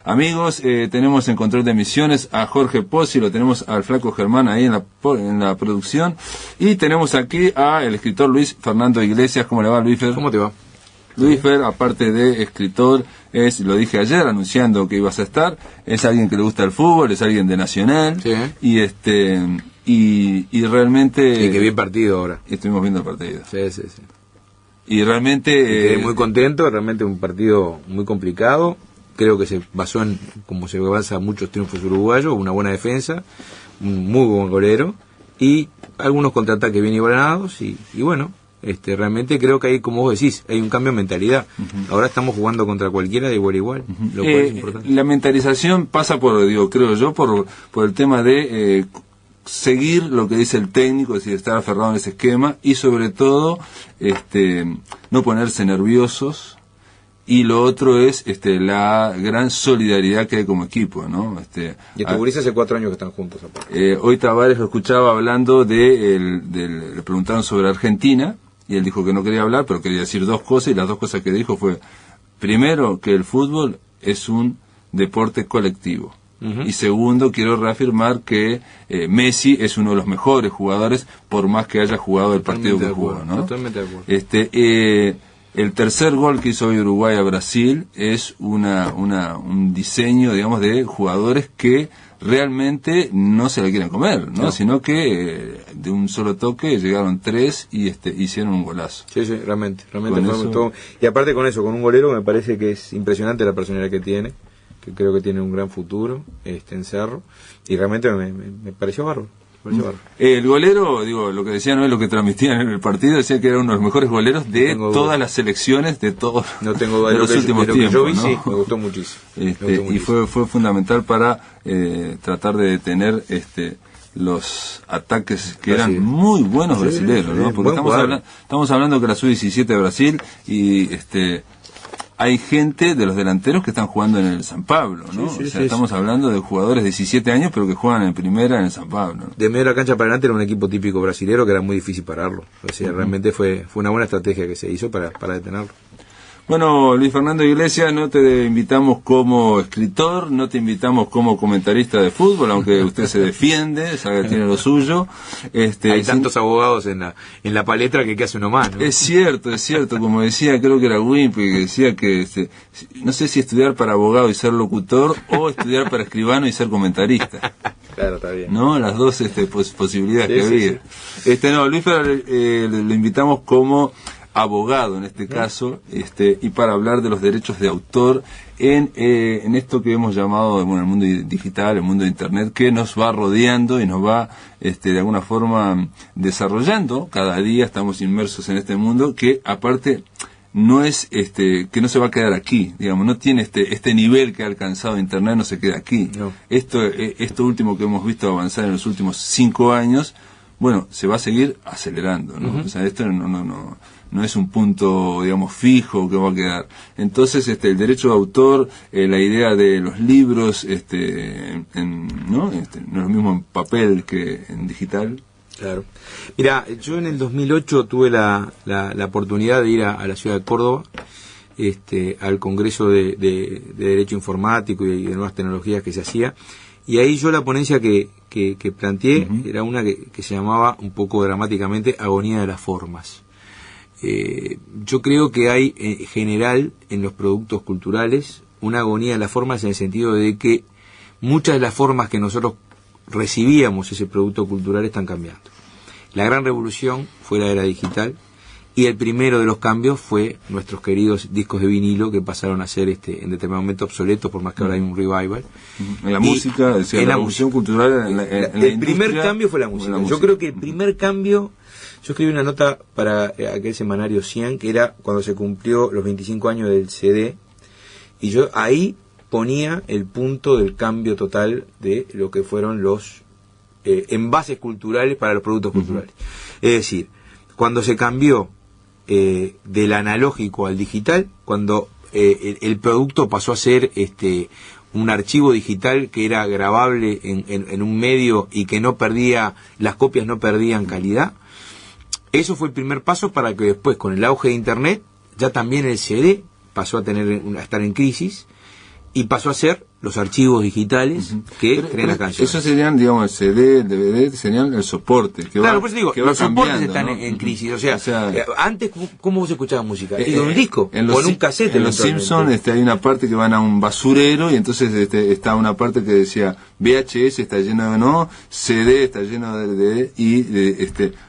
Amigos, tenemos en control de emisiones a Jorge Pozzi, lo tenemos al flaco Germán ahí en la producción, y tenemos aquí al escritor Luis Fernando Iglesias. ¿Cómo le va, Luis Fer? ¿Cómo te va? Luis Fer, aparte de escritor, lo dije ayer anunciando que ibas a estar, es alguien que le gusta el fútbol, es alguien de Nacional, sí. y realmente... Sí, que vi el partido ahora. Estuvimos viendo el partido. Sí. Y realmente... Quedé muy contento, realmente un partido muy complicado. Creo que se basó en, como se basa muchos triunfos uruguayos, una buena defensa, un muy buen golero, y algunos contraataques bien igualados, y bueno, realmente creo que hay, como vos decís, hay un cambio de mentalidad. Ahora estamos jugando contra cualquiera de igual a igual, lo cual es importante. La mentalización pasa creo yo, por el tema de seguir lo que dice el técnico, es decir, estar aferrado en ese esquema, y sobre todo, no ponerse nerviosos. Y lo otro es la gran solidaridad que hay como equipo, ¿no? Y gurises hace 4 años que están juntos. Hoy Tavares lo escuchaba hablando le preguntaron sobre Argentina, y él dijo que no quería hablar, pero quería decir 2 cosas, y las 2 cosas que dijo fue, primero, que el fútbol es un deporte colectivo. Y segundo, quiero reafirmar que Messi es uno de los mejores jugadores, por más que haya jugado el partido que jugó, ¿no? Totalmente de acuerdo. El tercer gol que hizo hoy Uruguay a Brasil es un diseño, digamos, de jugadores que realmente no se la quieren comer, ¿no? Sino que de un solo toque llegaron 3 y hicieron un golazo. Sí, realmente fue todo. Y aparte con eso, con un golero, me parece que es impresionante la personalidad que tiene, que creo que tiene un gran futuro en Cerro, y realmente me pareció bárbaro. El golero, lo que decían hoy, lo que transmitían en el partido, decía que era uno de los mejores goleros de todas las selecciones de todos los últimos tiempos. Yo vi, ¿no? sí, me gustó muchísimo. Y fue fundamental para tratar de detener los ataques que eran muy buenos brasileños, ¿no? Porque estamos hablando que la sub-17 de Brasil, y hay gente de los delanteros que están jugando en el San Pablo, ¿no? Estamos hablando de jugadores de 17 años, pero que juegan en primera en el San Pablo, ¿no? De medio de la cancha para adelante era un equipo típico brasilero que era muy difícil pararlo. O sea, realmente fue una buena estrategia que se hizo para detenerlo. Bueno, Luis Fernando Iglesias, no te invitamos como escritor, no te invitamos como comentarista de fútbol, aunque usted se defiende, sabe que tiene lo suyo. Hay tantos abogados en la palestra que hace uno más, ¿no? Es cierto, como decía, creo que era Wimpy, que decía que no sé si estudiar para abogado y ser locutor, o estudiar para escribano y ser comentarista. Claro, está bien. ¿No? Las dos posibilidades que había. No, Luis lo invitamos como abogado en este caso, y para hablar de los derechos de autor en esto que hemos llamado, el mundo digital, el mundo de Internet, que nos va rodeando y nos va de alguna forma desarrollando. Cada día estamos inmersos en este mundo que, aparte, no es que no se va a quedar aquí, digamos, no tiene este nivel que ha alcanzado Internet, no se queda aquí. No. Esto último que hemos visto avanzar en los últimos 5 años, bueno, se va a seguir acelerando, ¿no? O sea, esto no es un punto, digamos, fijo que va a quedar. Entonces, el derecho de autor, la idea de los libros, no es lo mismo en papel que en digital. Claro. Mira, yo en el 2008 tuve la oportunidad de ir a la ciudad de Córdoba, al Congreso de Derecho Informático y de Nuevas Tecnologías que se hacía, y ahí yo la ponencia que planteé era una que se llamaba, un poco dramáticamente, Agonía de las Formas. Yo creo que hay en general en los productos culturales una agonía de las formas, en el sentido de que muchas de las formas que nosotros recibíamos ese producto cultural están cambiando. La gran revolución fue la era digital, y el primero de los cambios fue nuestros queridos discos de vinilo, que pasaron a ser en determinado momento obsoletos, por más que ahora hay un revival. En la música, la revolución cultural en la el primer cambio fue la música. Yo creo que el primer cambio... Yo escribí una nota para aquel semanario 100, que era cuando se cumplió los 25 años del CD, y yo ahí ponía el punto del cambio total de lo que fueron los envases culturales para los productos culturales. Es decir, cuando se cambió del analógico al digital, cuando el producto pasó a ser un archivo digital que era grabable en un medio y que no perdía, las copias no perdían calidad. Eso fue el primer paso para que después, con el auge de Internet, ya también el CD pasó a estar en crisis, y pasó a ser los archivos digitales que crean las canciones. Esos serían, digamos, el CD, el DVD, serían el soporte. Claro, pues digo, los soportes están, ¿no?, en crisis. O sea, antes, ¿cómo se escuchaba música? ¿En un disco? ¿O en un cassette? En Los Simpsons hay una parte que van a un basurero y entonces está una parte que decía VHS está lleno de no, CD está lleno de DVD y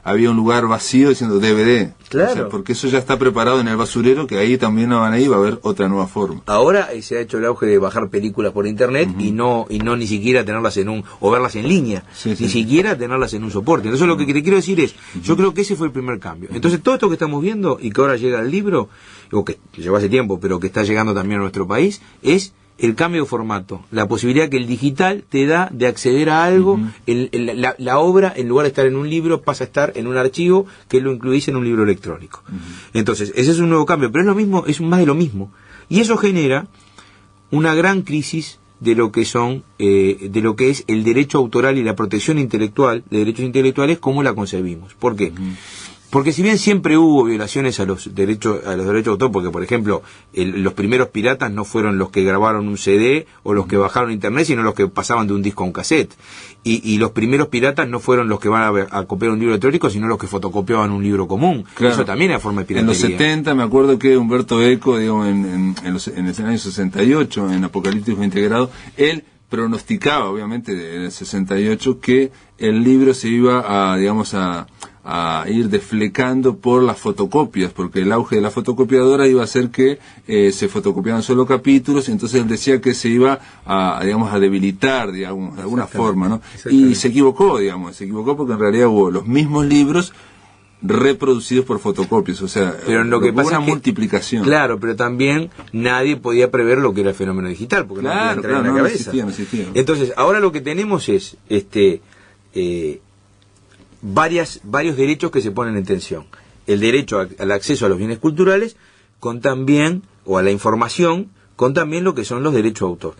había un lugar vacío diciendo DVD. Claro. O sea, porque eso ya está preparado en el basurero, que ahí también no van a ir, va a haber otra nueva forma. Ahora se ha hecho el auge de bajar películas por internet y no ni siquiera tenerlas o verlas en línea, ni siquiera tenerlas en un soporte. Entonces lo que te quiero decir es, yo creo que ese fue el primer cambio. Entonces todo esto que estamos viendo y que ahora llega al libro, o que lleva hace tiempo, pero que está llegando también a nuestro país, es el cambio de formato, la posibilidad que el digital te da de acceder a algo, la obra, en lugar de estar en un libro, pasa a estar en un archivo que lo incluís en un libro electrónico. Entonces, ese es un nuevo cambio, pero es lo mismo, es más de lo mismo. Y eso genera una gran crisis de lo que de lo que es el derecho autoral y la protección intelectual, de derechos intelectuales, como la concebimos. ¿Por qué? Porque si bien siempre hubo violaciones a los derechos de autor, porque por ejemplo los primeros piratas no fueron los que grabaron un CD o los que bajaron internet, sino los que pasaban de un disco a un cassette. Y los primeros piratas no fueron los que van a copiar un libro electrónico, sino los que fotocopiaban un libro común. Claro. Eso también era forma de piratería. En los 70 me acuerdo que Humberto Eco, digamos, en el año 68, en Apocalíptico Integrado, él pronosticaba, obviamente, en el 68, que el libro se iba a ir desflecando por las fotocopias, porque el auge de la fotocopiadora iba a hacer que se fotocopiaban solo capítulos, y entonces él decía que se iba a debilitar, digamos, de alguna forma, ¿no? Y se equivocó porque en realidad hubo los mismos libros reproducidos por fotocopias, o sea, pero lo que pasa es multiplicación. Claro, pero también nadie podía prever lo que era el fenómeno digital, porque no podía entrar en la cabeza. No existía. Entonces, ahora lo que tenemos es varios derechos que se ponen en tensión. El derecho al acceso a los bienes culturales, con también, o a la información, con también lo que son los derechos de autor.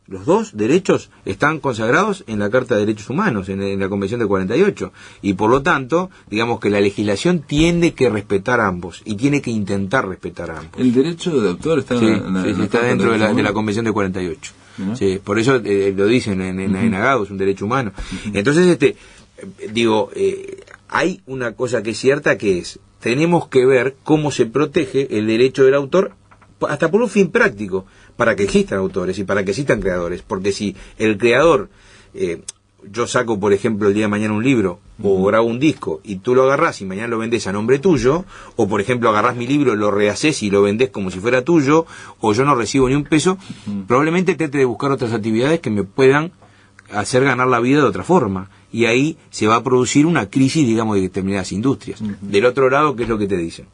Los dos derechos están consagrados en la Carta de Derechos Humanos, en la Convención del 48, y por lo tanto, digamos que la legislación tiene que respetar ambos, y tiene que intentar respetar ambos. ¿El derecho de autor está está dentro de la Convención del 48? ¿No? Sí, por eso lo dicen en Agado, es un derecho humano. Entonces, hay una cosa que es cierta, que es, tenemos que ver cómo se protege el derecho del autor, hasta por un fin práctico, para que existan autores y para que existan creadores, porque si el creador, yo saco por ejemplo el día de mañana un libro o grabo un disco y tú lo agarrás y mañana lo vendés a nombre tuyo, o por ejemplo agarrás mi libro, lo rehacés y lo vendés como si fuera tuyo, o yo no recibo ni un peso, probablemente trate de buscar otras actividades que me puedan hacer ganar la vida de otra forma, y ahí se va a producir una crisis, digamos, de determinadas industrias. Del otro lado, ¿qué es lo que te dicen?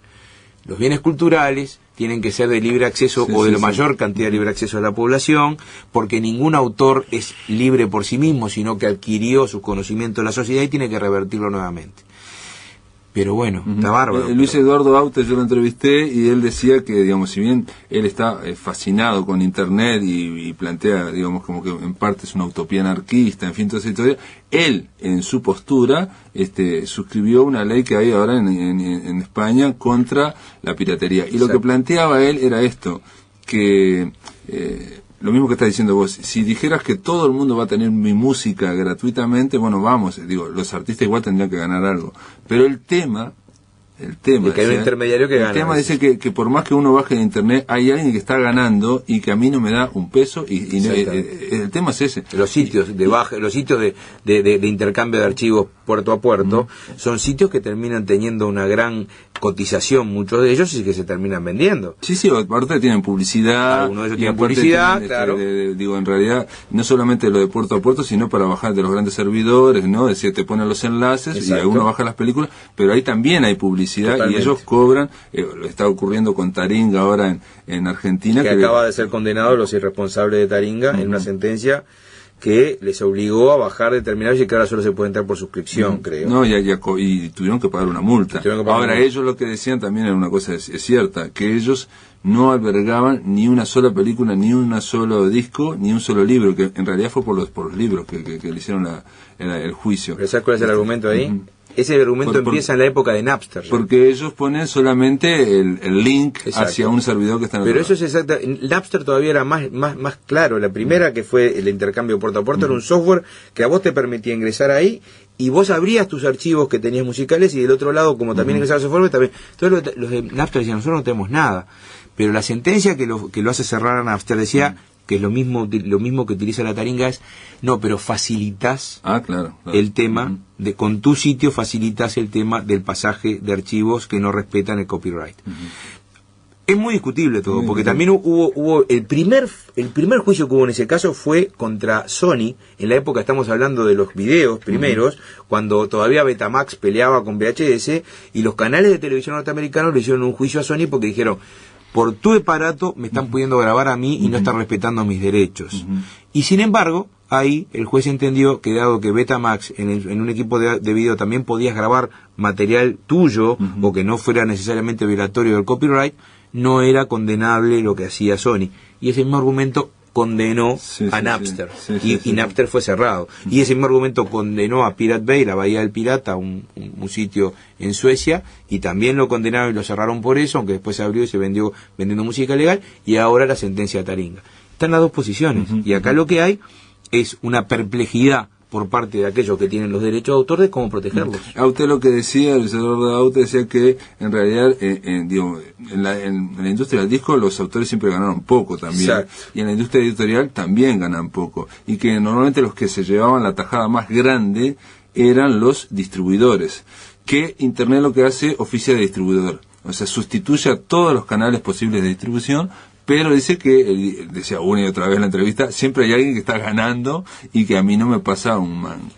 Los bienes culturales tienen que ser de libre acceso o de la mayor cantidad de libre acceso a la población, porque ningún autor es libre por sí mismo, sino que adquirió sus conocimientos de la sociedad y tiene que revertirlo nuevamente. Pero bueno, está bárbaro. Luis Eduardo Aute, yo lo entrevisté y él decía que, digamos, si bien él está fascinado con Internet y plantea, digamos, como que en parte es una utopía anarquista, en fin, toda esa historia, él, en su postura, suscribió una ley que hay ahora en España contra la piratería. Y lo que planteaba él era esto, que lo mismo que estás diciendo vos, si dijeras que todo el mundo va a tener mi música gratuitamente, bueno, vamos, los artistas igual tendrían que ganar algo, pero el tema de que hay un intermediario que gana. El tema dice que por más que uno baje de internet, hay alguien que está ganando y que a mí no me da un peso, y el tema es ese. Los sitios de intercambio de archivos puerto a puerto son sitios que terminan teniendo una gran cotización, muchos de ellos, y que se terminan vendiendo. Sí, aparte tienen publicidad. Algunos de ellos tienen publicidad, tienen, claro. En realidad, no solamente lo de puerto a puerto, sino para bajar de los grandes servidores, ¿no? Es decir, te ponen los enlaces. Exacto. Y uno baja las películas, pero ahí también hay publicidad. Totalmente. Y ellos cobran, lo está ocurriendo con Taringa ahora en Argentina. Que acaba de ser condenado los irresponsables de Taringa en una sentencia que les obligó a bajar determinados, y que ahora solo se puede entrar por suscripción, creo. No, y tuvieron que pagar una multa. Ahora, ellos lo que decían también era una cosa, es cierta, que ellos no albergaban ni una sola película, ni un solo disco, ni un solo libro, que en realidad fue por los libros que le hicieron el juicio. ¿Pero sabes cuál es el argumento ahí? Ese argumento empieza en la época de Napster. Porque ellos ponen solamente el link hacia un servidor que está en otro lado. Eso es exacto. Napster todavía era más claro. La primera, que fue el intercambio puerta a puerta, era un software que a vos te permitía ingresar ahí y vos abrías tus archivos que tenías musicales y del otro lado, como también ingresabas software, también. Entonces los de Napster decían, nosotros no tenemos nada. Pero la sentencia que lo hace cerrar a Napster decía que es lo mismo que utiliza la Taringa, es no, pero facilitas el tema con tu sitio, facilitas el tema del pasaje de archivos que no respetan el copyright. Es muy discutible todo, porque también hubo el primer juicio que hubo en ese caso fue contra Sony. En la época, estamos hablando de los videos primeros, cuando todavía Betamax peleaba con VHS, y los canales de televisión norteamericanos le hicieron un juicio a Sony porque dijeron, por tu aparato me están pudiendo grabar a mí y no están respetando mis derechos. Y sin embargo, ahí el juez entendió que dado que Betamax en un equipo de video también podías grabar material tuyo o que no fuera necesariamente violatorio del copyright, no era condenable lo que hacía Sony. Y ese mismo argumento condenó a Napster. Y Napster fue cerrado. Y ese mismo argumento condenó a Pirate Bay, la Bahía del Pirata, un sitio en Suecia, y también lo condenaron y lo cerraron por eso, aunque después se abrió y se vendió vendiendo música legal, y ahora la sentencia de Taringa. Están las dos posiciones. Y acá lo que hay es una perplejidad por parte de aquellos que tienen los derechos de autor de cómo protegerlos. A usted lo que decía, el senador de Aute decía que en realidad en la industria del disco los autores siempre ganaron poco también. Exacto. Y en la industria editorial también ganan poco. Y que normalmente los que se llevaban la tajada más grande eran los distribuidores. Que Internet lo que hace, oficia de distribuidor. O sea, sustituye a todos los canales posibles de distribución, pero dice que, decía una y otra vez en la entrevista, siempre hay alguien que está ganando y que a mí no me pasa un mango.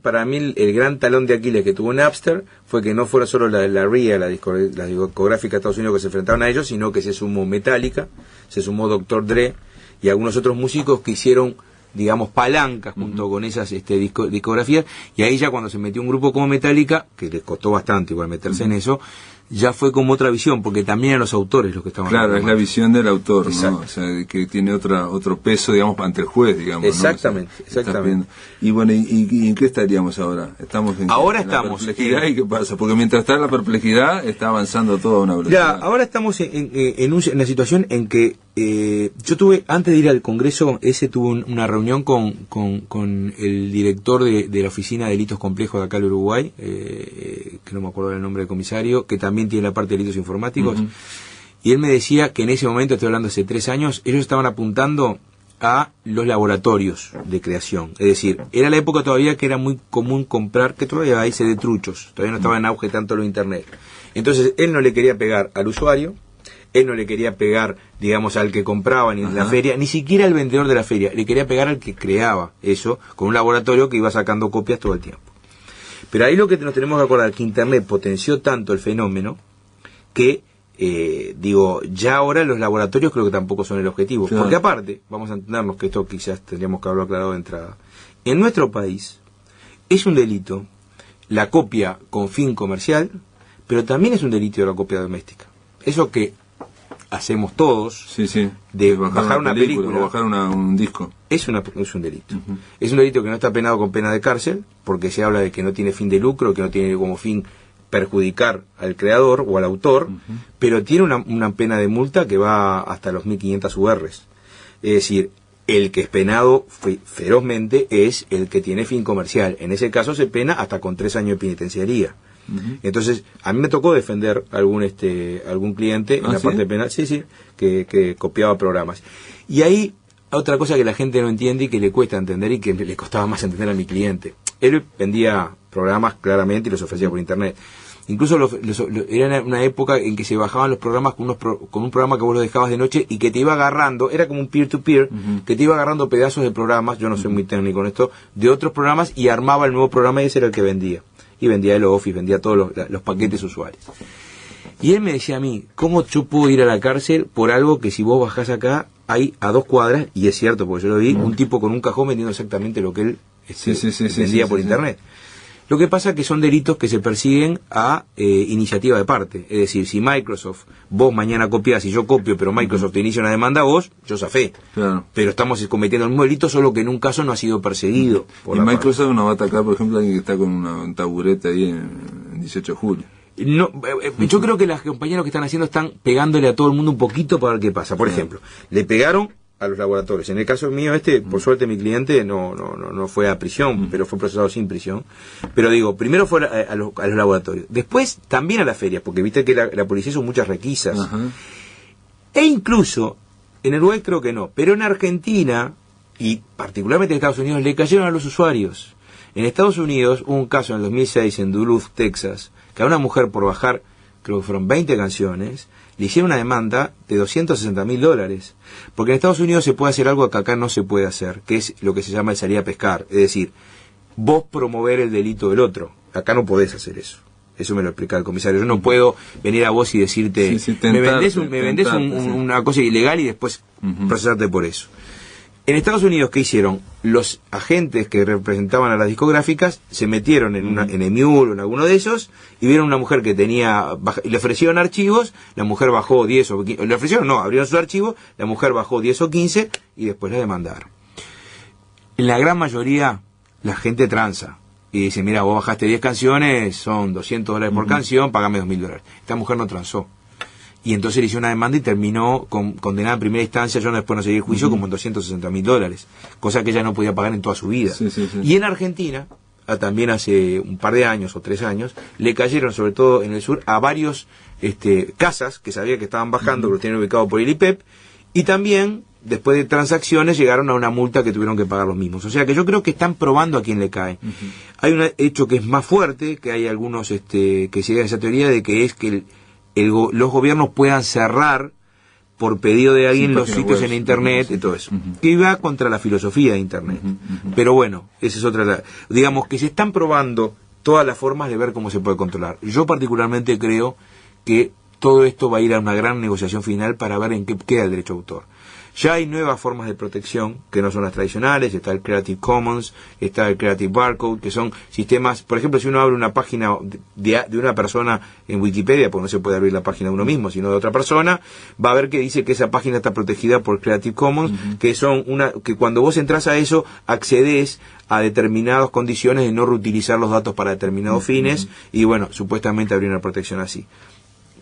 Para mí, el gran talón de Aquiles que tuvo Napster fue que no fuera solo la RIA, la discográfica de Estados Unidos, que se enfrentaron a ellos, sino que se sumó Metallica, se sumó Dr. Dre y algunos otros músicos que hicieron, digamos, palancas junto con esas discografías, y ahí ya cuando se metió un grupo como Metallica, que les costó bastante igual meterse en eso, ya fue como otra visión, porque también eran los autores los que estaban... Claro, es la visión del autor, ¿no? O sea, que tiene otro peso, digamos, ante el juez, digamos. Exactamente, ¿no? O sea, exactamente. Y bueno, ¿y en qué estaríamos ahora? Estamos en la perplejidad, ¿y qué pasa? Porque mientras está en la perplejidad, está avanzando toda una velocidad. Ya, ahora estamos en una situación en que yo tuve, antes de ir al Congreso, tuve una reunión con el director de la Oficina de Delitos Complejos de acá en Uruguay, que no me acuerdo del nombre del comisario, que también tiene la parte de delitos informáticos, y él me decía que en ese momento, estoy hablando hace 3 años, ellos estaban apuntando a los laboratorios de creación. Es decir, era la época todavía que era muy común comprar, que todavía hay CD truchos, todavía no estaba en auge tanto lo internet. Entonces, él no le quería pegar al usuario, él no le quería pegar, digamos, al que compraba ni en la feria, ni siquiera al vendedor de la feria, le quería pegar al que creaba eso, con un laboratorio que iba sacando copias todo el tiempo. Pero ahí lo que nos tenemos que acordar, que Internet potenció tanto el fenómeno, que, ya ahora los laboratorios creo que tampoco son el objetivo. Claro. Porque aparte, vamos a entendernos que esto quizás tendríamos que haberlo aclarado de entrada, en nuestro país es un delito la copia con fin comercial, pero también es un delito la copia doméstica. Eso que hacemos todos, de bajar una película o bajar un disco, es un delito. Es un delito que no está penado con pena de cárcel, porque se habla de que no tiene fin de lucro, que no tiene como fin perjudicar al creador o al autor, pero tiene una pena de multa que va hasta los 1.500 URs. Es decir, el que es penado ferozmente es el que tiene fin comercial. En ese caso se pena hasta con 3 años de penitenciaría. Entonces, a mí me tocó defender algún cliente en la parte penal, que copiaba programas. Y ahí, otra cosa que la gente no entiende y que le cuesta entender y que le costaba más entender a mi cliente. Él vendía programas claramente y los ofrecía por internet. Incluso era una época en que se bajaban los programas con un programa que vos lo dejabas de noche y que te iba agarrando, era como un peer-to-peer, que te iba agarrando pedazos de programas, yo no soy muy técnico en esto, de otros programas, y armaba el nuevo programa y ese era el que vendía. Y vendía el Office, vendía todos los paquetes usuarios. Y él me decía a mí, ¿cómo yo puedo ir a la cárcel por algo que si vos bajás acá, hay a 2 cuadras, y es cierto, porque yo lo vi, un tipo con un cajón vendiendo exactamente lo que él vendía por internet? Lo que pasa es que son delitos que se persiguen a iniciativa de parte. Es decir, si Microsoft, vos mañana copiás y yo copio, pero Microsoft te inicia una demanda a vos, yo zafé. Claro. Pero estamos cometiendo el mismo delito, solo que en un caso no ha sido perseguido. Y Microsoft no va a atacar, por ejemplo, a alguien que está con un taburete ahí en 18 de julio. No, yo creo que los compañeros que están haciendo están pegándole a todo el mundo un poquito para ver qué pasa. Por ejemplo, le pegaron a los laboratorios. En el caso mío por suerte mi cliente no fue a prisión, pero fue procesado sin prisión. Pero digo, primero fue a los laboratorios, después también a las ferias, porque viste que la policía hizo muchas requisas. Ajá. E incluso, en Uruguay creo que no, pero en Argentina, y particularmente en Estados Unidos, le cayeron a los usuarios. En Estados Unidos hubo un caso en el 2006 en Duluth, Texas, que a una mujer por bajar, creo que fueron 20 canciones, le hicieron una demanda de $260.000, porque en Estados Unidos se puede hacer algo que acá no se puede hacer, que es lo que se llama el salir a pescar, es decir, vos promover el delito del otro. Acá no podés hacer eso. Eso me lo explica el comisario. Yo no puedo venir a vos y decirte, me vendés una cosa ilegal y después procesarte por eso. En Estados Unidos, ¿qué hicieron? Los agentes que representaban a las discográficas se metieron en Emule o en alguno de esos y vieron una mujer que le ofrecieron archivos, la mujer bajó 10 o 15, le ofrecieron, no, abrieron su archivo, la mujer bajó 10 o 15 y después la demandaron. En la gran mayoría, la gente transa y dice, mira, vos bajaste 10 canciones, son $200 por canción, pagame $2.000. Esta mujer no transó. Y entonces le hizo una demanda y terminó condenada en primera instancia, yo después no seguí el juicio, como en $260.000, cosa que ella no podía pagar en toda su vida. Sí. Y en Argentina, también hace un par de años o 3 años, le cayeron, sobre todo en el sur, a varios casas que sabía que estaban bajando, que lo tenían ubicado por el IPEP, y también, después de transacciones, llegaron a una multa que tuvieron que pagar los mismos. O sea que yo creo que están probando a quién le cae. Hay un hecho que es más fuerte, que hay algunos que siguen esa teoría de que es que los gobiernos puedan cerrar por pedido de alguien los sitios en Internet y todo eso, que va contra la filosofía de Internet. Pero bueno, esa es otra. Digamos que se están probando todas las formas de ver cómo se puede controlar. Yo particularmente creo que todo esto va a ir a una gran negociación final para ver en qué queda el derecho de autor. Ya hay nuevas formas de protección que no son las tradicionales, está el Creative Commons, está el Creative Barcode, que son sistemas, por ejemplo, si uno abre una página de una persona en Wikipedia, porque no se puede abrir la página de uno mismo, sino de otra persona, va a ver que dice que esa página está protegida por Creative Commons, que cuando vos entras a eso, accedes a determinadas condiciones de no reutilizar los datos para determinados fines, y bueno, supuestamente habría una protección así.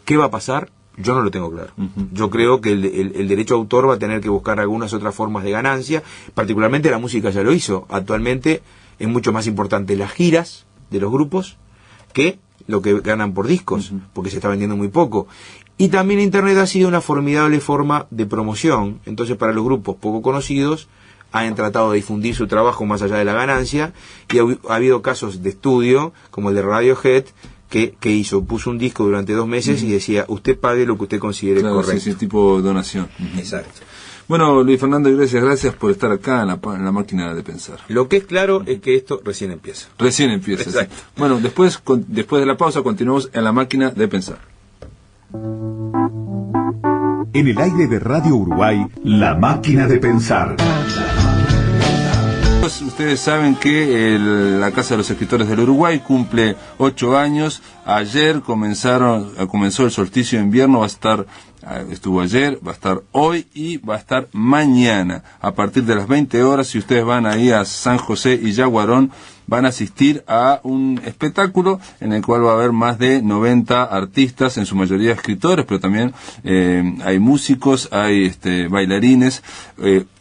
¿Qué va a pasar? Yo no lo tengo claro. Yo creo que el derecho de autor va a tener que buscar algunas otras formas de ganancia, particularmente la música ya lo hizo. Actualmente es mucho más importante las giras de los grupos que lo que ganan por discos, porque se está vendiendo muy poco. Y también Internet ha sido una formidable forma de promoción. Entonces, para los grupos poco conocidos, han tratado de difundir su trabajo más allá de la ganancia, y ha habido casos de estudio, como el de Radiohead, que hizo, puso un disco durante 2 meses y decía, usted pague lo que usted considere correcto. Sí, tipo donación. Exacto. Bueno, Luis Fernando Iglesias, gracias por estar acá en la máquina de pensar. Lo que es claro es que esto recién empieza. Recién empieza, exacto. Sí. Bueno, después de la pausa continuamos en la máquina de pensar. En el aire de Radio Uruguay, la máquina de pensar. Ustedes saben que la Casa de los Escritores del Uruguay cumple 8 años. Ayer comenzó el solsticio de invierno, estuvo ayer, va a estar hoy y va a estar mañana. A partir de las 20 horas, si ustedes van ahí a San José y Yaguarón, van a asistir a un espectáculo en el cual va a haber más de 90 artistas, en su mayoría escritores, pero también hay músicos, hay bailarines.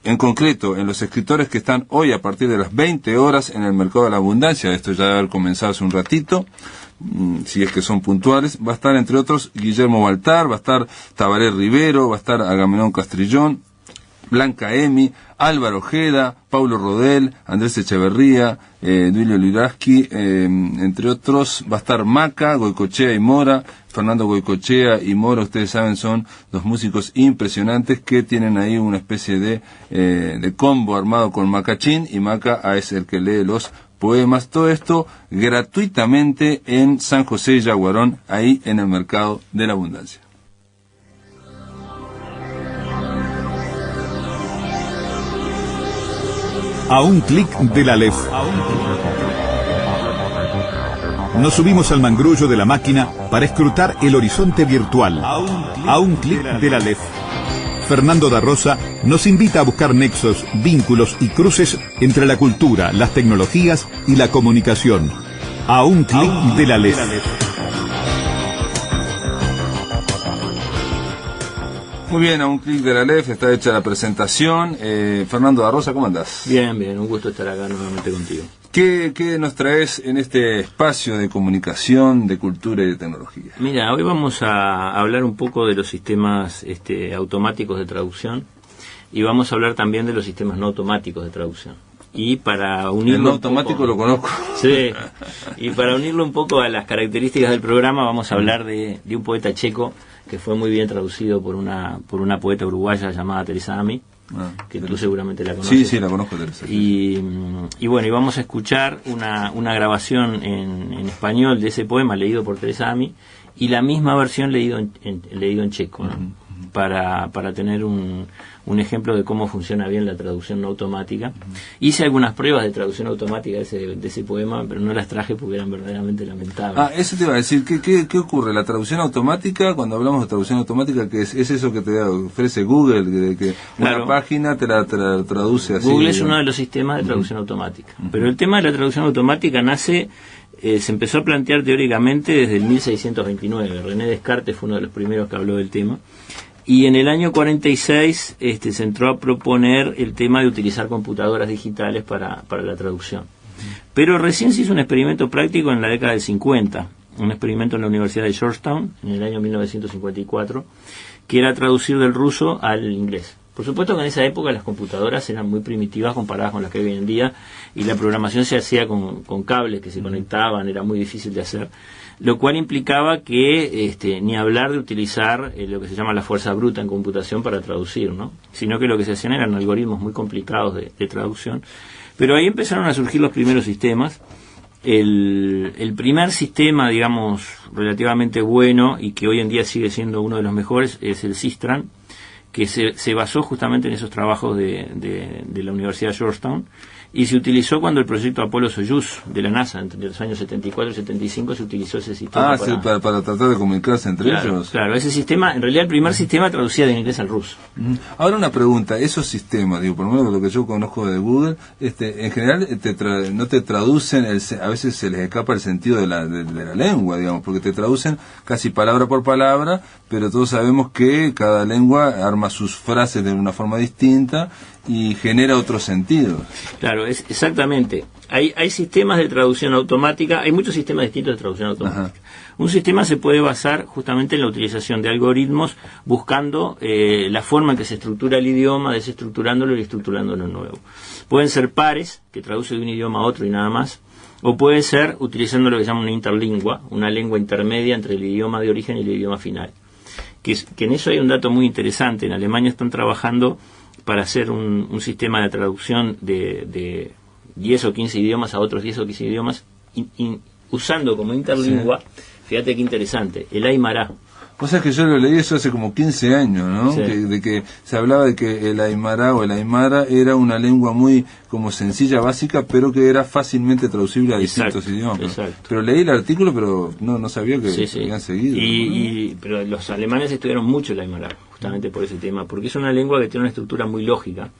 En concreto, en los escritores que están hoy a partir de las 20 horas en el Mercado de la Abundancia, esto ya debe haber comenzado hace un ratito, si es que son puntuales, va a estar entre otros Guillermo Baltar, va a estar Tabaré Rivero, va a estar Agamenón Castrillón, Blanca Emi, Álvaro Ojeda, Paulo Rodel, Andrés Echeverría, Duilio Liraski, entre otros. Va a estar Maca, Goicochea y Mora. Fernando Goicochea y Mora, ustedes saben, son 2 músicos impresionantes que tienen ahí una especie de combo armado con Macachín, y Maca es el que lee los poemas. Todo esto gratuitamente en San José y Yaguarón, ahí en el Mercado de la Abundancia. A un clic de la LEF. Nos subimos al mangrullo de la máquina para escrutar el horizonte virtual, a un clic de la LEF. Fernando da Rosa nos invita a buscar nexos, vínculos y cruces entre la cultura, las tecnologías y la comunicación. A un clic de la LEF. Muy bien, a un clic de la LEF está hecha la presentación. Fernando da Rosa, ¿cómo andás? Bien, un gusto estar acá nuevamente contigo. ¿Qué nos traes en este espacio de comunicación, de cultura y de tecnología? Mira, hoy vamos a hablar un poco de los sistemas automáticos de traducción y vamos a hablar también de los sistemas no automáticos de traducción. Y para unirlo el no automático lo conozco. Sí, y para unirlo un poco a las características del programa vamos a hablar de un poeta checo que fue muy bien traducido por una poeta uruguaya llamada Teresa Ami, que tú seguramente la conoces. Sí, la conozco, Teresa. Y bueno, y vamos a escuchar una grabación en español de ese poema leído por Teresa Ami y la misma versión leído en checo, ¿no? Para tener un ejemplo de cómo funciona bien la traducción no automática. Hice algunas pruebas de traducción automática de ese poema, pero no las traje porque eran verdaderamente lamentables. Eso te iba a decir. ¿Qué ocurre? La traducción automática, cuando hablamos de traducción automática, que es eso que te ofrece Google, de que claro, una página te la traduce así. Google es uno de los sistemas de traducción automática. Pero el tema de la traducción automática nace... se empezó a plantear teóricamente desde el 1629. René Descartes fue uno de los primeros que habló del tema. Y en el año 46 se entró a proponer el tema de utilizar computadoras digitales para la traducción. Pero recién se hizo un experimento práctico en la década del 50, un experimento en la Universidad de Georgetown, en el año 1954, que era traducir del ruso al inglés. Por supuesto que en esa época las computadoras eran muy primitivas comparadas con las que hay hoy en día y la programación se hacía con cables que se conectaban, era muy difícil de hacer, lo cual implicaba que ni hablar de utilizar lo que se llama la fuerza bruta en computación para traducir, ¿no? Sino que lo que se hacían eran algoritmos muy complicados de traducción. Pero ahí empezaron a surgir los primeros sistemas. El primer sistema, digamos, relativamente bueno y que hoy en día sigue siendo uno de los mejores es el Sistran, que se basó justamente en esos trabajos de la Universidad de Georgetown y se utilizó cuando el proyecto Apolo-Soyuz de la NASA, entre los años 74 y 75, se utilizó ese sistema para tratar de comunicarse entre ellos. Claro, ese sistema, en realidad el primer sistema traducía del inglés al ruso. Ahora una pregunta, esos sistemas, por lo menos lo que yo conozco de Google, en general no te traducen, a veces se les escapa el sentido de la lengua, digamos, porque te traducen casi palabra por palabra, pero todos sabemos que cada lengua arma sus frases de una forma distinta y genera otros sentidos. Claro, exactamente. Hay sistemas de traducción automática, hay muchos sistemas distintos de traducción automática. Ajá. Un sistema se puede basar justamente en la utilización de algoritmos buscando la forma en que se estructura el idioma, desestructurándolo y estructurándolo nuevo. Pueden ser pares, que traduce de un idioma a otro y nada más, o puede ser utilizando lo que se llama una interlingua, una lengua intermedia entre el idioma de origen y el idioma final. Que en eso hay un dato muy interesante. En Alemania están trabajando para hacer un sistema de traducción de 10 o 15 idiomas a otros 10 o 15 idiomas usando como interlingua, fíjate qué interesante, el Aymara. O sea que yo lo leí eso hace como 15 años, ¿no? Sí. De que se hablaba de que el Aymara o el Aymara era una lengua muy como sencilla, básica, pero que era fácilmente traducible a distintos idiomas. Exacto. Pero leí el artículo, pero no sabía que habían seguido. Pero los alemanes estudiaron mucho el Aymara, justamente por ese tema, porque es una lengua que tiene una estructura muy lógica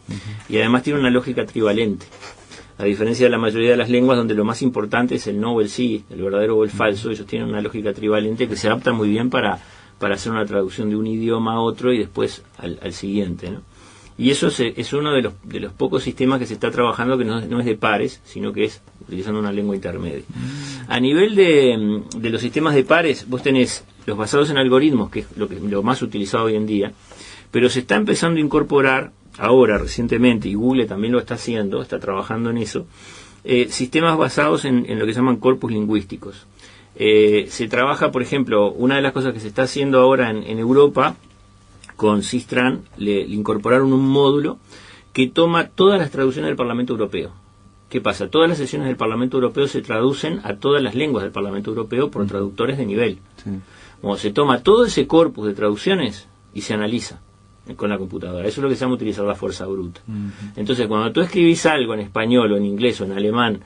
y además tiene una lógica trivalente. A diferencia de la mayoría de las lenguas donde lo más importante es el no o el sí, el verdadero o el falso, ellos tienen una lógica trivalente que se adapta muy bien para hacer una traducción de un idioma a otro y después al siguiente, ¿no? Y eso es uno de los pocos sistemas que se está trabajando que no es de pares, sino que es utilizando una lengua intermedia. A nivel de los sistemas de pares, vos tenés los basados en algoritmos, que es lo más utilizado hoy en día, pero se está empezando a incorporar ahora, recientemente, y Google también lo está haciendo, está trabajando en eso, sistemas basados en lo que se llaman corpus lingüísticos. Se trabaja, por ejemplo, una de las cosas que se está haciendo ahora en Europa, con Sistran, le incorporaron un módulo que toma todas las traducciones del Parlamento Europeo. ¿Qué pasa? Todas las sesiones del Parlamento Europeo se traducen a todas las lenguas del Parlamento Europeo por traductores de nivel. Sí. Como se toma todo ese corpus de traducciones y se analiza con la computadora. Eso es lo que se llama utilizar la fuerza bruta. Entonces, cuando tú escribís algo en español o en inglés o en alemán,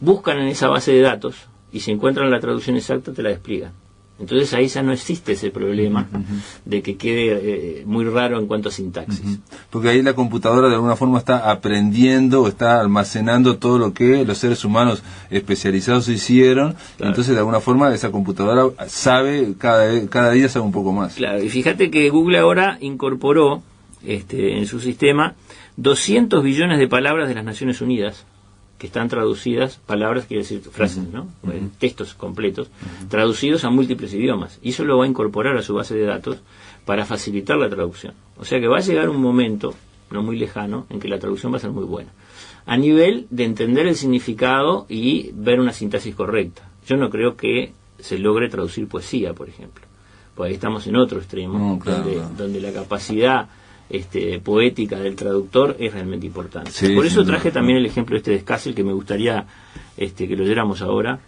buscan en esa base de datos y si encuentran la traducción exacta te la despliegan. Entonces ahí ya no existe ese problema de que quede muy raro en cuanto a sintaxis. Porque ahí la computadora de alguna forma está aprendiendo o está almacenando todo lo que los seres humanos especializados hicieron. Claro. Entonces de alguna forma esa computadora sabe, cada día sabe un poco más. Claro, y fíjate que Google ahora incorporó en su sistema 200 billones de palabras de las Naciones Unidas que están traducidas, palabras quiere decir frases, ¿no? Textos completos, traducidos a múltiples idiomas. Y eso lo va a incorporar a su base de datos para facilitar la traducción. O sea que va a llegar un momento, no muy lejano, en que la traducción va a ser muy buena. A nivel de entender el significado y ver una sintaxis correcta. Yo no creo que se logre traducir poesía, por ejemplo. Pues ahí estamos en otro extremo, donde la capacidad poética del traductor es realmente importante. Sí, por eso traje también el ejemplo de Skazzel, que me gustaría que lo oyéramos ahora.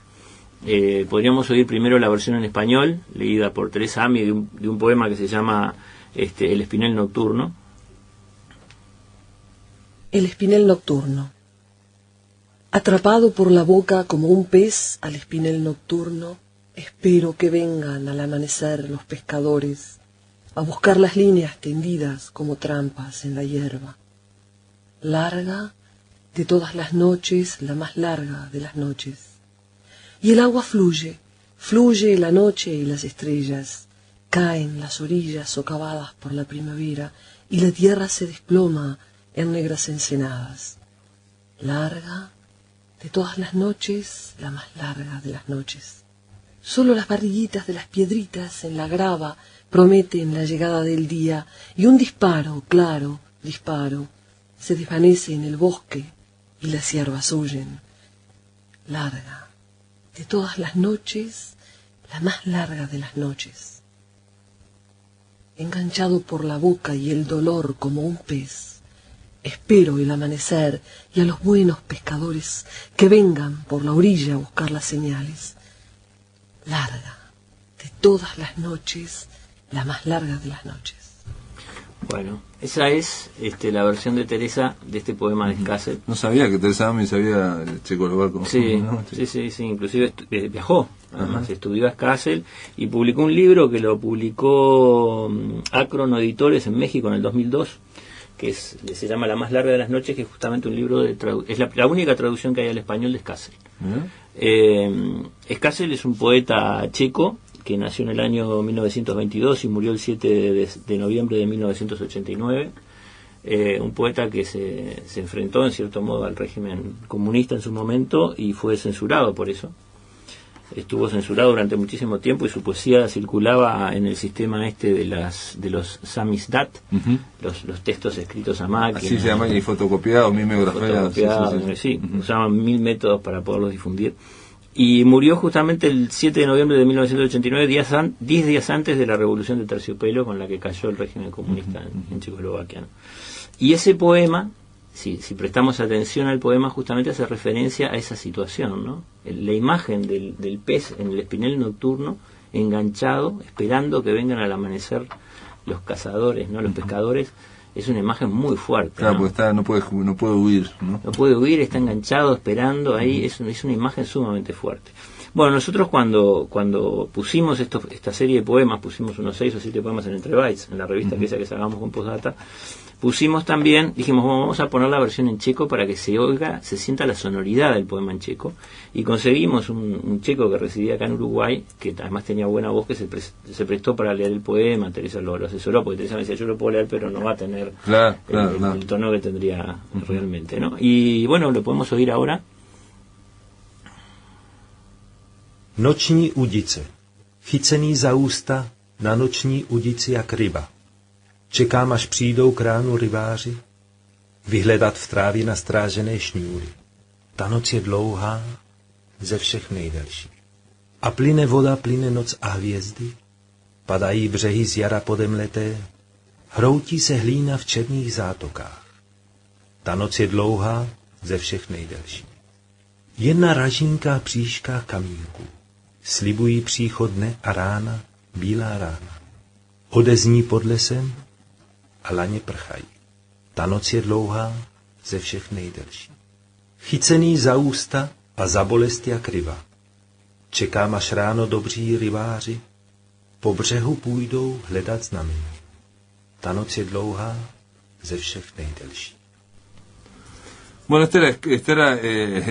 Podríamos oír primero la versión en español, leída por Teresa Ami, de un poema que se llama El Espinel Nocturno. El espinel nocturno. Atrapado por la boca como un pez al espinel nocturno, espero que vengan al amanecer los pescadores a buscar las líneas tendidas como trampas en la hierba. Larga de todas las noches, la más larga de las noches. Y el agua fluye, fluye la noche y las estrellas, caen las orillas socavadas por la primavera y la tierra se desploma en negras ensenadas. Larga de todas las noches, la más larga de las noches. Solo las barriguitas de las piedritas en la grava prometen la llegada del día, y un disparo, claro, disparo, se desvanece en el bosque y las ciervas huyen. Larga de todas las noches, la más larga de las noches. Enganchado por la boca y el dolor como un pez, espero el amanecer y a los buenos pescadores que vengan por la orilla a buscar las señales. Larga de todas las noches, la más larga de las noches. Bueno, esa es la versión de Teresa de este poema de Skazzel. No sabía que Teresa Ami sabía checoslovaco. Sí, ¿no? sí, inclusive viajó, además estudió a Skazzel y publicó un libro que lo publicó Acron Editores en México en el 2002, que se llama La más larga de las noches, que es justamente un libro es la única traducción que hay al español de Skazzel. Skazzel es un poeta checo que nació en el año 1922 y murió el 7 de noviembre de 1989. Un poeta que se enfrentó en cierto modo al régimen comunista en su momento y fue censurado por eso. Estuvo censurado durante muchísimo tiempo y su poesía circulaba en el sistema de los samizdat, los textos escritos a máquina. Así se llaman, y fotocopiados, mimeografiados. Sí, usaban 1000 métodos para poderlos difundir. Y murió justamente el 7 de noviembre de 1989, 10 días antes de la revolución de terciopelo con la que cayó el régimen comunista en Checoslovaquia, ¿no? Y ese poema, si prestamos atención al poema, justamente hace referencia a esa situación, ¿no? La imagen del pez en el espinel nocturno, enganchado, esperando que vengan al amanecer los cazadores, ¿no? Los pescadores. Es una imagen muy fuerte. Claro, ¿no? Porque no puede huir, ¿no? No puede huir, está enganchado, esperando ahí. Es una imagen sumamente fuerte. Bueno, nosotros cuando pusimos esta serie de poemas, pusimos unos 6 o 7 poemas en Entre Bytes, en la revista que sacamos con Postdata, pusimos también, dijimos, vamos a poner la versión en checo para que se oiga, se sienta la sonoridad del poema en checo, y conseguimos un checo que residía acá en Uruguay, que además tenía buena voz, que se prestó para leer el poema. Teresa lo asesoró, porque Teresa me decía, yo lo puedo leer, pero no va a tener el tono que tendría realmente, ¿no? Y bueno, lo podemos oír ahora. Noční udice, chycený za ústa na noční udici jak ryba. Čekám, až přijdou k ránu rybáři, vyhledat v trávě nastrážené šňůry. Ta noc je dlouhá, ze všech nejdelší. A plyne voda, plyne noc a hvězdy, padají břehy z jara podemleté, hroutí se hlína v černých zátokách. Ta noc je dlouhá, ze všech nejdelší. Jen na ražinkách příškách kamínků slibují příchod dne a rána, bílá rána. Odezní pod lesem a laně prchají. Ta noc je dlouhá, ze všech nejdelší. Chycený za ústa a za bolest jak ryba. Čekám, až ráno dobří rybáři po břehu půjdou hledat znamení. Ta noc je dlouhá, ze všech nejdelší. Bueno, este era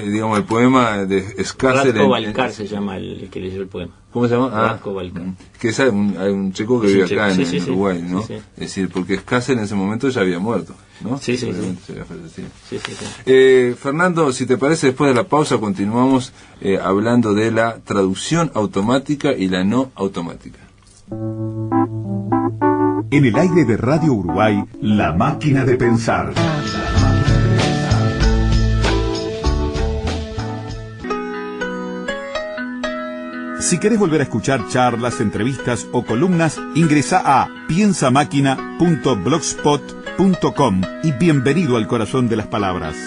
digamos, el poema de Skázel. Ratko Valkar se llama el que leyó el poema. ¿Cómo se llama? Ratko Valkar. Que hay un checo que vive acá en Uruguay, ¿no? Sí. Es decir, porque Skázel en ese momento ya había muerto, ¿no? Sí. Se había fallecido. Fernando, si te parece, después de la pausa continuamos hablando de la traducción automática y la no automática. En el aire de Radio Uruguay, La Máquina de Pensar. Si querés volver a escuchar charlas, entrevistas o columnas, ingresa a piensamáquina.blogspot.com y bienvenido al corazón de las palabras.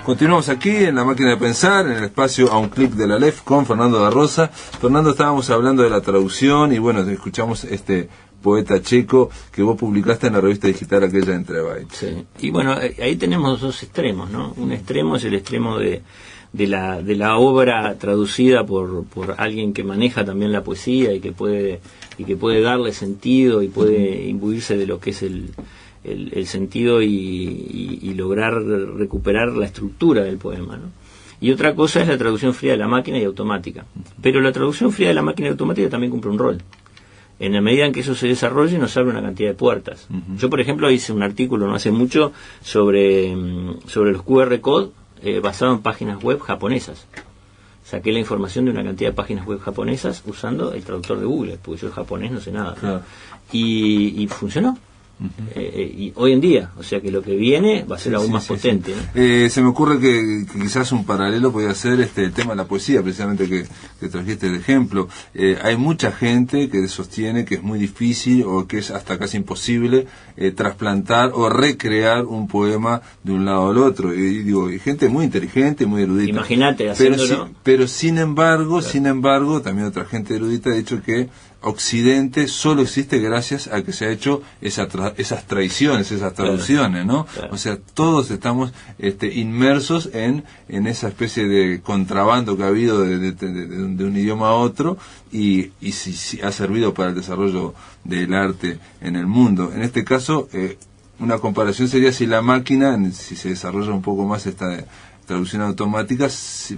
Continuamos aquí en La Máquina de Pensar, en el espacio A un clic de la Aleph con Fernando da Rosa. Fernando, estábamos hablando de la traducción y bueno, escuchamos este poeta checo que vos publicaste en la revista digital aquella Entre Bytes. Sí. Y bueno, ahí tenemos dos extremos, ¿no? Un extremo es el extremo de la obra traducida por alguien que maneja también la poesía y que puede darle sentido y puede imbuirse de lo que es el sentido y lograr recuperar la estructura del poema, ¿no? Y otra cosa es la traducción fría de la máquina y automática. Pero la traducción fría de la máquina y automática también cumple un rol. En la medida en que eso se desarrolle nos abre una cantidad de puertas. Yo, por ejemplo, hice un artículo no hace mucho sobre los QR Code basado en páginas web japonesas. Saqué la información de una cantidad de páginas web japonesas usando el traductor de Google, porque yo japonés no sé nada. Claro. Y funcionó. Y hoy en día, o sea que lo que viene va a ser aún más potente, ¿no? Se me ocurre que quizás un paralelo podría ser el tema de la poesía, precisamente que trajiste de ejemplo. Hay mucha gente que sostiene que es muy difícil o que es hasta casi imposible trasplantar o recrear un poema de un lado al otro, y gente muy inteligente, muy erudita. Imagínate haciéndolo. Pero sin embargo, también otra gente erudita ha dicho que Occidente solo existe gracias a que se ha hecho esas traiciones, esas traducciones, ¿no? Claro. O sea, todos estamos inmersos en esa especie de contrabando que ha habido de un idioma a otro y si ha servido para el desarrollo del arte en el mundo. En este caso, una comparación sería si la máquina, si se desarrolla un poco más esta traducción automática,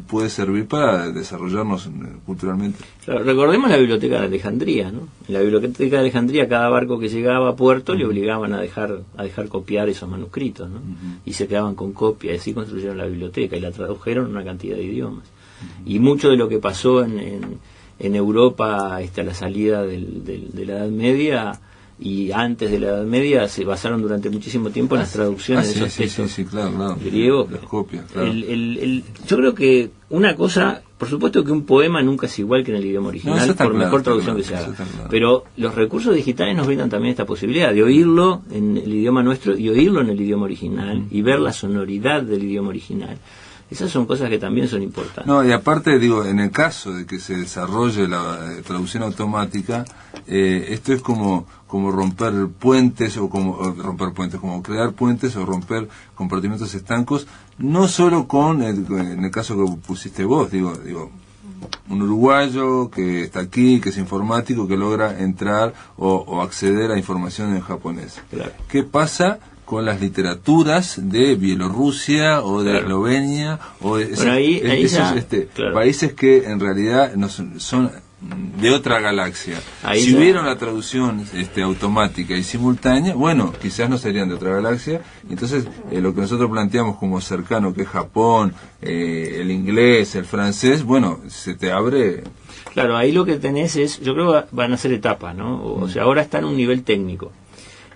puede servir para desarrollarnos culturalmente. Claro, recordemos la biblioteca de Alejandría, ¿no? En la biblioteca de Alejandría, cada barco que llegaba a puerto le obligaban a dejar copiar esos manuscritos, ¿no? Y se quedaban con copia, y así construyeron la biblioteca y la tradujeron en una cantidad de idiomas. Y mucho de lo que pasó en Europa a la salida de la Edad Media y antes de la Edad Media se basaron durante muchísimo tiempo en las traducciones de esos textos claro. griegos. Las copias, claro. Yo creo que una cosa, por supuesto que un poema nunca es igual que en el idioma original, por mejor traducción que se haga, pero los recursos digitales nos brindan también esta posibilidad de oírlo en el idioma nuestro y oírlo en el idioma original y ver la sonoridad del idioma original. Esas son cosas que también son importantes. No, y aparte, en el caso de que se desarrolle la traducción automática, esto es como romper puentes como crear puentes o romper compartimentos estancos, no solo en el caso que pusiste vos, un uruguayo que está aquí, que es informático, que logra entrar o acceder a información en japonés. Claro. ¿Qué pasa con las literaturas de Bielorrusia o de Eslovenia o de países que en realidad no son de otra galaxia? Si hubiera una traducción automática y simultánea, bueno, quizás no serían de otra galaxia. Entonces, lo que nosotros planteamos como cercano, que es Japón, el inglés, el francés, bueno, se te abre. Claro, ahí lo que tenés es, yo creo que van a ser etapas, ¿no? O sea, ahora está en un nivel técnico.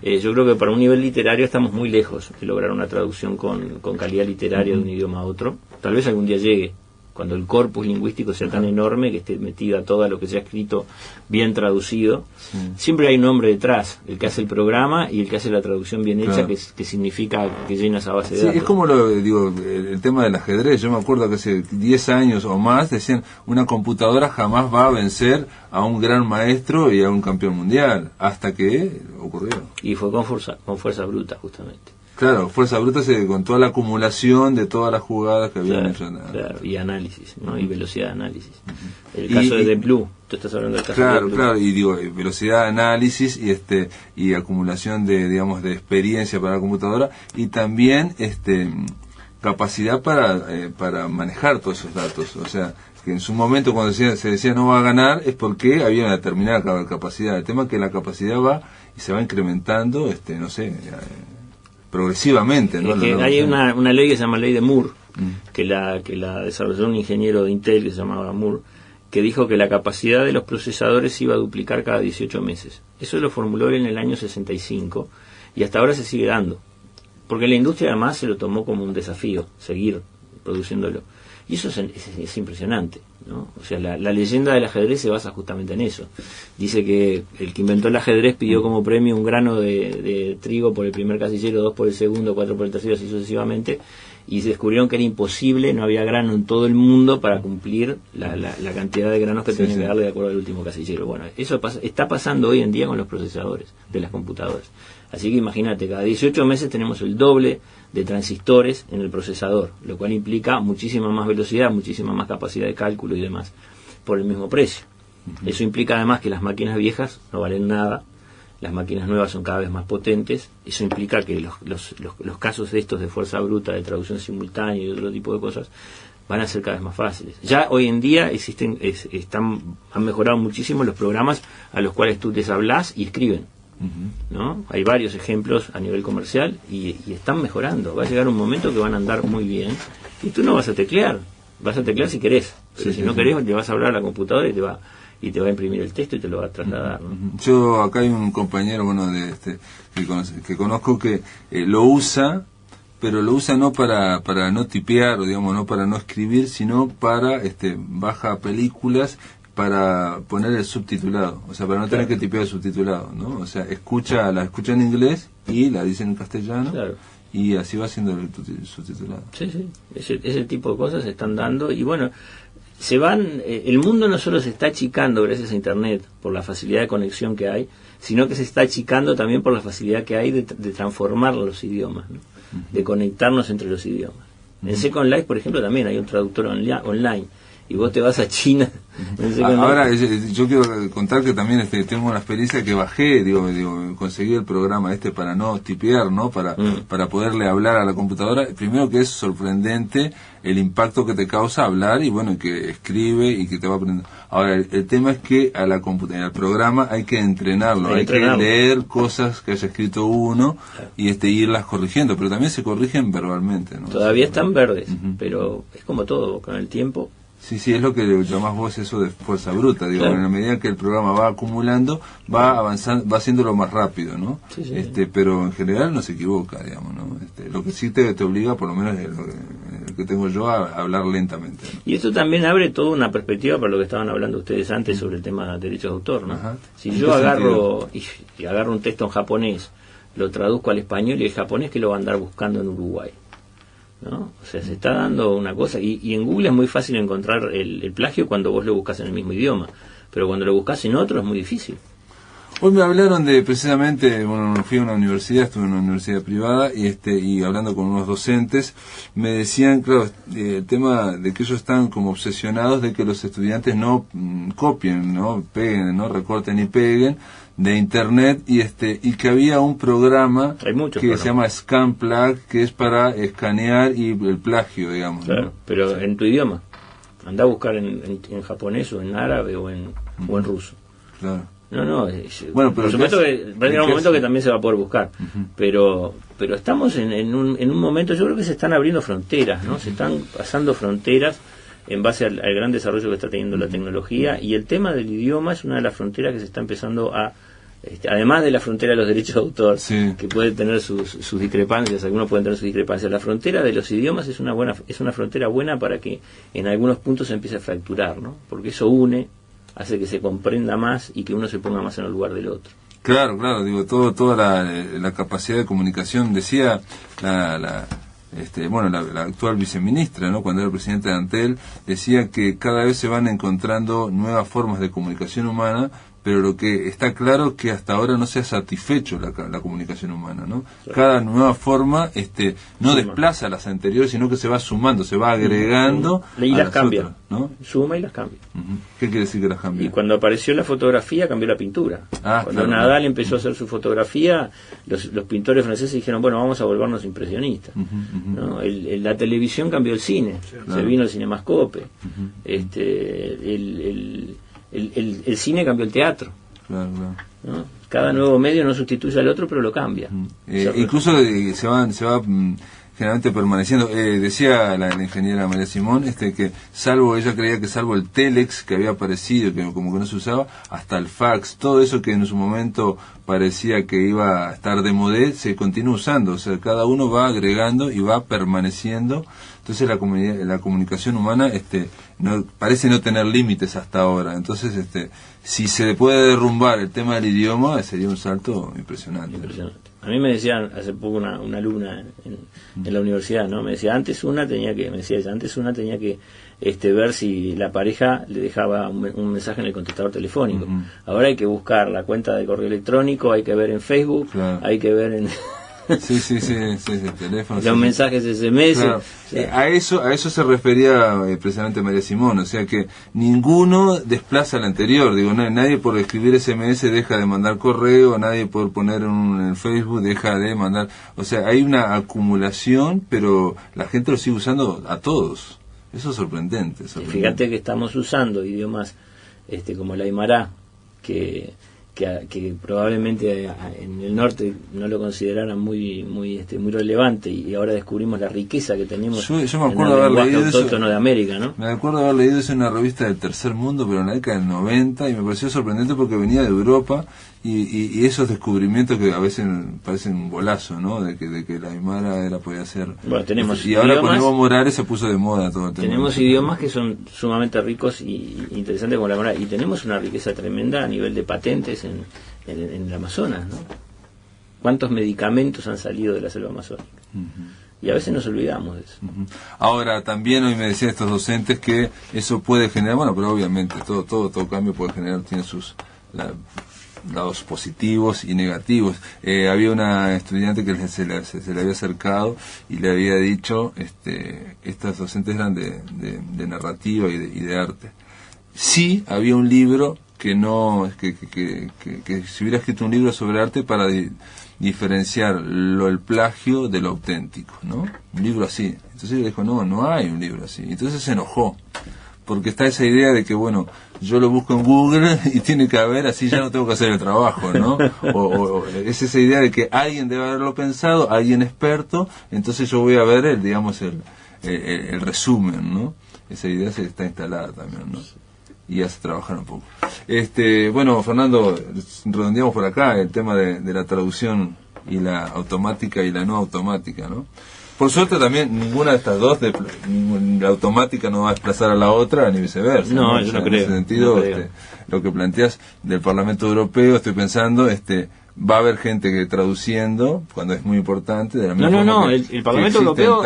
Yo creo que para un nivel literario estamos muy lejos de lograr una traducción con calidad literaria de un idioma a otro. Tal vez algún día llegue, cuando el corpus lingüístico sea tan enorme que esté metida toda lo que se ha escrito bien traducido. Siempre hay un hombre detrás, el que hace el programa y el que hace la traducción bien hecha, que significa que llena esa base de datos. Es como el tema del ajedrez. Yo me acuerdo que hace 10 años o más decían, una computadora jamás va a vencer a un gran maestro y a un campeón mundial, hasta que ocurrió. Y fue con fuerza bruta, justamente. Claro, fuerza bruta con toda la acumulación de todas las jugadas que habían hecho. Claro, y análisis, ¿no? Y velocidad de análisis. El caso de Deep Blue, tú estás hablando del caso de Deep Blue. Claro, y digo, velocidad de análisis y acumulación de, digamos, de experiencia para la computadora, y también capacidad para manejar todos esos datos. O sea, que en su momento cuando se decía no va a ganar es porque había una determinada capacidad. El tema es que la capacidad va y se va incrementando, no sé, progresivamente, ¿no? Hay una ley que se llama ley de Moore, que la desarrolló un ingeniero de Intel que se llamaba Moore, que dijo que la capacidad de los procesadores se iba a duplicar cada 18 meses. Eso lo formuló él en el año 65 y hasta ahora se sigue dando. Porque la industria además se lo tomó como un desafío, seguir produciéndolo. Y eso es impresionante, ¿no? O sea, la leyenda del ajedrez se basa justamente en eso. Dice que el que inventó el ajedrez pidió como premio un grano de trigo por el primer casillero, 2 por el segundo, 4 por el tercero, así sucesivamente, y se descubrieron que era imposible, no había grano en todo el mundo para cumplir la cantidad de granos que tenían que darle de acuerdo al último casillero. Bueno, eso está pasando hoy en día con los procesadores de las computadoras. Así que imagínate, cada 18 meses tenemos el doble de transistores en el procesador, lo cual implica muchísima más velocidad, muchísima más capacidad de cálculo y demás, por el mismo precio. Eso implica además que las máquinas viejas no valen nada, las máquinas nuevas son cada vez más potentes. Eso implica que los casos de estos de fuerza bruta, de traducción simultánea y otro tipo de cosas van a ser cada vez más fáciles. Ya hoy en día han mejorado muchísimo los programas a los cuales tú les hablas y escriben, ¿no? Hay varios ejemplos a nivel comercial y están mejorando. Va a llegar un momento que van a andar muy bien y tú no vas a teclear si querés, pero si no querés le vas a hablar a la computadora y te va a imprimir el texto y te lo va a trasladar, ¿no? Yo acá hay un compañero que conozco que lo usa, pero lo usa no para no tipear, o digamos, no para no escribir, sino para baja películas para poner el subtitulado, o sea, para no tener que tipear el subtitulado, ¿no? O sea, la escucha en inglés y la dice en castellano, y así va haciendo el subtitulado. Sí, ese tipo de cosas se están dando, y bueno, el mundo no solo se está achicando gracias a Internet, por la facilidad de conexión que hay, sino que se está achicando también por la facilidad que hay de transformar los idiomas, ¿no? De conectarnos entre los idiomas. En Second Life, por ejemplo, también hay un traductor online, y vos te vas a China. Ahora, yo quiero contar que también tengo una experiencia que bajé, conseguí el programa para no tipear, ¿no? Para poderle hablar a la computadora. Primero que es sorprendente el impacto que te causa hablar, y bueno, que escribe y que te va aprendiendo. Ahora, el tema es que a la computadora, al programa hay que entrenarlo, hay que leer cosas que haya escrito uno y irlas corrigiendo, pero también se corrigen verbalmente, ¿no? Todavía están verdes, pero es como todo, con el tiempo. Sí, es lo que llamás vos eso de fuerza bruta, en la medida que el programa va acumulando, va avanzando, va haciéndolo más rápido, ¿no? Pero en general no se equivoca, digamos, ¿no? Lo que sí te obliga, por lo menos el que tengo yo, a hablar lentamente, ¿no? Y esto también abre toda una perspectiva para lo que estaban hablando ustedes antes sobre el tema de derechos de autor, ¿no? Si yo agarro un texto en japonés, lo traduzco al español, y el japonés que lo va a andar buscando en Uruguay, ¿no? O sea, se está dando una cosa, y en Google es muy fácil encontrar el plagio cuando vos lo buscas en el mismo idioma, pero cuando lo buscas en otro es muy difícil. Hoy me hablaron precisamente, fui a una universidad, estuve en una universidad privada, y hablando con unos docentes, me decían, claro, el tema de que ellos están como obsesionados de que los estudiantes no copien, no peguen, no recorten y peguen de internet, y que había un programa que se llama ScanPlug, que es para escanear y el plagio, digamos. Claro, ¿no? pero en tu idioma. Anda a buscar en japonés o en árabe o en ruso. Claro. No, bueno, pero por supuesto que va a llegar un momento que también se va a poder buscar, pero estamos en un momento, yo creo que se están abriendo fronteras, ¿no? Se están pasando fronteras en base al gran desarrollo que está teniendo la tecnología, y el tema del idioma es una de las fronteras que se está empezando a, además de la frontera de los derechos de autor, que puede tener sus discrepancias, algunos pueden tener sus discrepancias, la frontera de los idiomas es una frontera buena para que en algunos puntos se empiece a fracturar, ¿no? Porque eso hace que se comprenda más y que uno se ponga más en el lugar del otro. Claro, toda la capacidad de comunicación, decía la actual viceministra, ¿no? Cuando era presidenta de Antel, decía que cada vez se van encontrando nuevas formas de comunicación humana pero lo que está claro es que hasta ahora no se ha satisfecho la comunicación humana, ¿no? Cada nueva forma no desplaza a las anteriores, sino que se va sumando, se va agregando y las cambia, otras, ¿no? Suma y las cambia. ¿Qué quiere decir que las cambia? Y cuando apareció la fotografía cambió la pintura. Cuando Nadal empezó a hacer su fotografía, los pintores franceses dijeron, bueno, vamos a volvernos impresionistas, ¿no? La televisión cambió el cine, se vino el cinemascope, el cine cambió el teatro. Claro. ¿No? Cada nuevo medio no sustituye al otro, pero lo cambia. Incluso se va generalmente permaneciendo. Decía la ingeniera María Simón que ella creía que salvo el telex que había aparecido, que como que no se usaba, hasta el fax, todo eso que en su momento parecía que iba a estar de modé, se continúa usando. O sea, cada uno va agregando y va permaneciendo. Entonces la comunicación humana parece no tener límites hasta ahora. Entonces si se puede derrumbar el tema del idioma, sería un salto impresionante. A mí me decían hace poco una alumna en la universidad, ¿no? Me decía, antes una tenía que ver si la pareja le dejaba un mensaje en el contestador telefónico. Ahora hay que buscar la cuenta de correo electrónico, hay que ver en Facebook, hay que ver en Sí, teléfono. Los mensajes SMS. Claro. A eso se refería precisamente María Simón, o sea que ninguno desplaza al anterior, digo, nadie por escribir SMS deja de mandar correo, nadie por poner en Facebook deja de mandar, o sea, hay una acumulación, pero la gente lo sigue usando a todos. Eso es sorprendente. Fíjate que estamos usando idiomas como el aymara, que probablemente en el norte no lo consideraran muy relevante, y ahora descubrimos la riqueza que tenemos. Yo me acuerdo de haber leído autóctono de América, ¿no? Me acuerdo de haber leído eso en una revista del Tercer Mundo, pero en la década del 90, y me pareció sorprendente porque venía de Europa, y esos descubrimientos que a veces parecen un golazo, ¿no? De que la aymara podía ser. Bueno, tenemos y ahora con Evo Morales se puso de moda todo el tema. Tenemos idiomas que son sumamente ricos y interesantes como la aymara, y tenemos una riqueza tremenda a nivel de patentes en el Amazonas, ¿no? ¿Cuántos medicamentos han salido de la selva amazónica? Y a veces nos olvidamos de eso. Ahora, también hoy me decían estos docentes que eso puede generar, bueno, pero obviamente todo cambio puede generar, tiene sus lados positivos y negativos. Había una estudiante que se le había acercado y le había dicho, estas docentes eran de narrativa y de arte. Sí, había un libro que si hubiera escrito un libro sobre arte para diferenciar el plagio de lo auténtico, ¿no? Un libro así. Entonces ella dijo, no hay un libro así. Entonces se enojó, porque está esa idea de que, bueno, yo lo busco en Google y tiene que haber, así ya no tengo que hacer el trabajo, ¿no? O es esa idea de que alguien debe haberlo pensado, alguien experto, entonces yo voy a ver el resumen, ¿no? Esa idea se está instalada también, ¿no? Y hace trabajar un poco. Bueno, Fernando, redondeamos por acá el tema de la traducción y la automática y la no automática, ¿no? Por suerte también ninguna de estas dos, la automática no va a desplazar a la otra, ni viceversa. No, yo no creo. En ese sentido, no creo. Lo que planteas del Parlamento Europeo, estoy pensando, va a haber gente que traduciendo, cuando es muy importante, de la misma forma el Parlamento Europeo